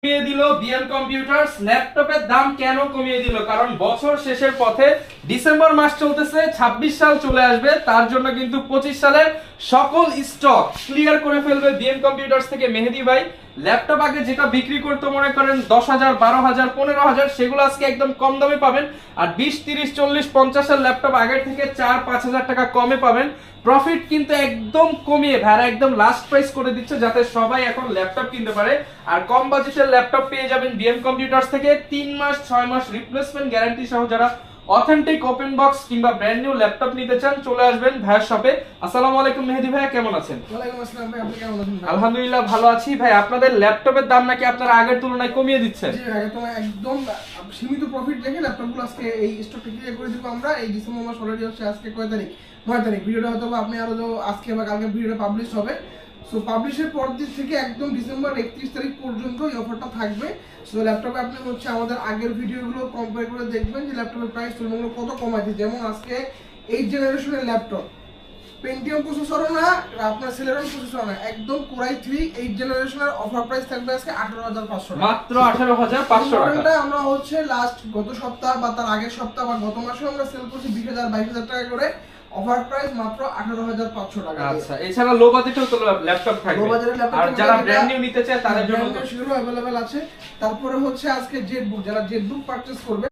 কমিয়ে দিল BM computers. ল্যাপটপের দাম কেন কমিয়ে দিল? কারণ বছর শেষের পথে, ডিসেম্বর মাস চলতেছে, 26 সাল চলে আসবে, তার জন্য কিন্তু 25 সালের সকল স্টক ক্লিয়ার করে ফেলবে বিএম কম্পিউটার্স থেকে মেহেদী ভাই। ল্যাপটপ আগে যেটা বিক্রি করতে মনে করেন 10,000, 12,000, 15,000, সেগুলো আজকে একদম কম দামে পাবেন। আর 20, 30, 40, 50 এর ল্যাপটপ আগের থেকে 4-5 হাজার টাকা কমে পাবেন। প্রফিট কিন্তু একদম কমিয়ে ভাড়া একদম লাস্ট প্রাইস করে দিচ্ছে, যাতে সবাই এখন ল্যাপটপ কিনতে পারে। আর কম বাজেটের ল্যাপটপ পেয়ে যাবেন বিএম কম্পিউটার্স থেকে 3 মাস 6 মাস রিপ্লেসমেন্ট গ্যারান্টি সহ। যারা অথেন্টিক ওপেন বক্স কিংবা ব্র্যান্ড নিউ ল্যাপটপ নিতে চান, চলে আসবেন ভাইয়ের শপে। আসসালামু আলাইকুম মেহেদী ভাই, কেমন আছেন? ওয়ালাইকুম আসসালাম ভাই, আপনি কেমন আছেন? আলহামদুলিল্লাহ ভালো আছি ভাই। আপনাদের ল্যাপটপের দাম নাকি আপনারা আগের তুলনায় কমিয়ে দিচ্ছেন? জি ভাই, তো একদম সীমিত প্রফিট রেখে ল্যাপটপগুলো আজকে এই স্টকটা ক্লিয়ার করে দিব আমরা। এই ডিসেম্বর মাস অলরেডি হচ্ছে, আজকে কয় তারিখ? 9 তারিখ। ভিডিওটা হয়তো আপনি আরো আজকে বা কালকে ভিডিওটা পাবলিশ হবে। সো পাবলিশের পর দিন থেকে একদম ডিসেম্বর 31 তারিখ পর্যন্ত এই অফারটা থাকবে। সো ল্যাপটপে আপনি হচ্ছে আমাদের আগের ভিডিওগুলো কম্পেয়ার করে দেখবেন যে ল্যাপটপের প্রাইস তুলনামূলক কত কমাইছে। যেমন আজকে 8 জেনারেশনের ল্যাপটপ, পেন্টিয়াম প্রসেসরও না, আপনার সেলেরন প্রসেসর না, একদম কোরাই 3 8 জেনারেশনের অফার প্রাইস থাকবে আজকে 18,500 টাকা, মাত্র 18,500 টাকা। এটা আমরা হচ্ছে লাস্ট গত সপ্তাহ বা তার আগের সপ্তাহ বা গত মাসে আমরা সেল করছি 20,000 22,000 টাকা করে। অফার প্রাইস মাত্র 18,500 টাকা। আচ্ছা, এছাড়া লো বাজেটেও তো ল্যাপটপ থাকবে, আর যারা ব্র্যান্ড নিউ নিতে চায় তাদের জন্য সেগুলো अवेलेबल আছে। তারপরে হচ্ছে আজকে জেটবুক, যারা জেটবুক পারচেজ করবে